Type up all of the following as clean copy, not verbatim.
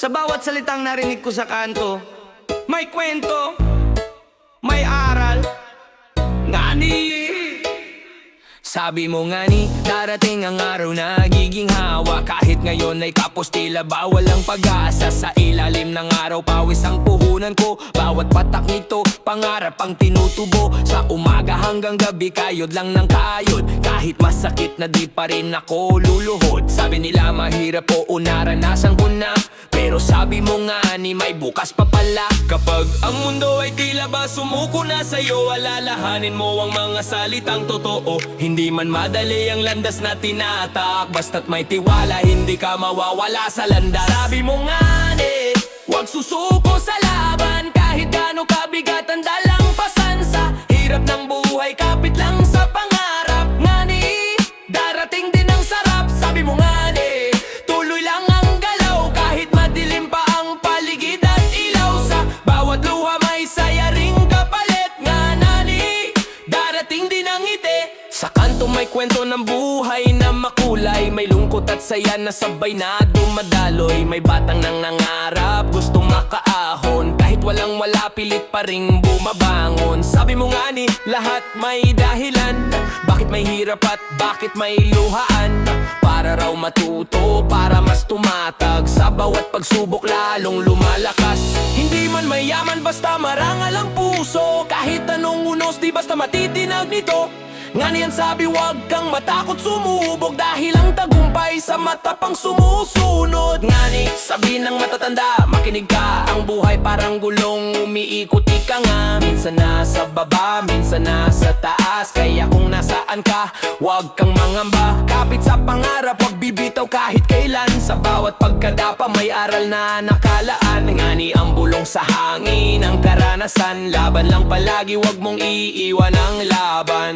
Sa bawat salitang narinig ko sa kanto, may kwento, may aral. Ngani sabi mo nga ni, darating ang araw na nagiging hawa. Kahit ngayon ay kapos tila bawal ang pag-asa. Sa ilalim ng araw pawis ang puhunan ko. Bawat patak nito, pangarap ang tinutubo. Sa umaga hanggang gabi kayod lang ng kayod. Kahit masakit na di pa rin ako luluhod. Sabi nila mahirap o naranasan ko na, pero sabi mo nga ni may bukas pa pala. Kapag ang mundo ay tila ba sumuko na sa'yo, alalahanin mo ang mga salitang totoo. Hindi man madali ang landas na tinatak, basta't may tiwala hindi ka mawawala sa landas. Sabi mo nga ni, huwag susuko sa laban. Kahit gaano kabigat ang dalang pasan. Sa hirap ng buhay kapit lang sa pangarap. Nga ni, darating din ang sarap. Sabi mo nga ni, tuloy lang ang galaw. Kahit madilim pa ang paligid at ilaw. Sa bawat luha may saya ring kapalit. Nga ni, darating din ang ngiti. Sa kanto may kwento ng buhay na makulay. May lungkot at saya na sabay na dumadaloy. May batang nangangarap, gustong makaahon. Kahit walang wala, pilit pa ring bumabangon. Sabi mo nga ni, lahat may dahilan. Bakit may hirap at bakit may luhaan? Para raw matuto, para mas tumatag. Sa bawat pagsubok lalong lumalakas. Hindi man mayaman, basta marangal ang puso. Kahit anong unos, di basta matitinag nito. Nga niyan sabi wag kang matakot sumubok. Dahil ang tagumpay sa mata pang sumusunod. Nga ni sabi ng matatanda, makinig ka. Ang buhay parang gulong, umiikot ika nga. Minsan nasa baba, minsan nasa taas. Kaya kung nasaan ka, wag kang mangamba. Kapit sa pangarap, wag bibitaw kahit kailan. Sa bawat pagkadapa may aral na nakalaan. Nga ni ang bulong sa hangin, ang karanasan. Laban lang palagi, wag mong iiwan ang laban.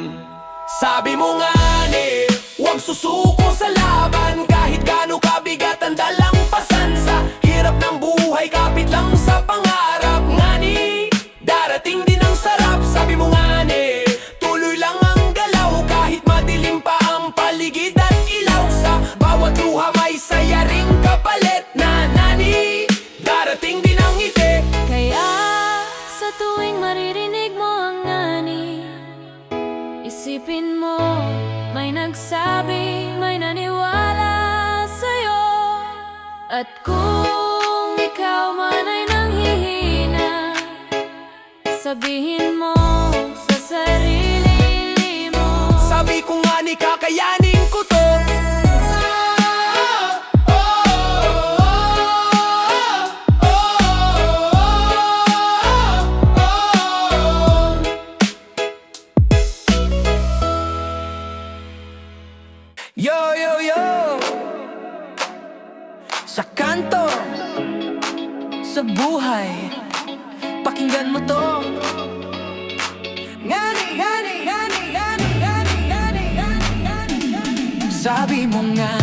Sabi mo nga ni, huwag susuko sa laban. Kahit gaano kabigat ang dalang pasan. Sa hirap ng buhay, kapit lang sa pangarap. Nga ni, darating din ang sarap. Sabi mo nga ni, tuloy lang ang galaw. Kahit madilim pa ang paligid at ilaw. Sa bawat luha may saya ring kapalit. Na nani, darating din ang ngiti. Kaya sa tuwing maririnig mo ang ngani, isipin mo, may nagsabi, may naniwala sa'yo. At kung ikaw man ay nanghihina, sabihin mo sa sarili mo, sabi ko nga ni kakayanin ko to. Yo, yo, yo! Sa kanto, sa buhay, pakinggan mo to. Ngani, ngani, ngani, ngani, ngani, ngani, ngani, ngani. Sabi mo nga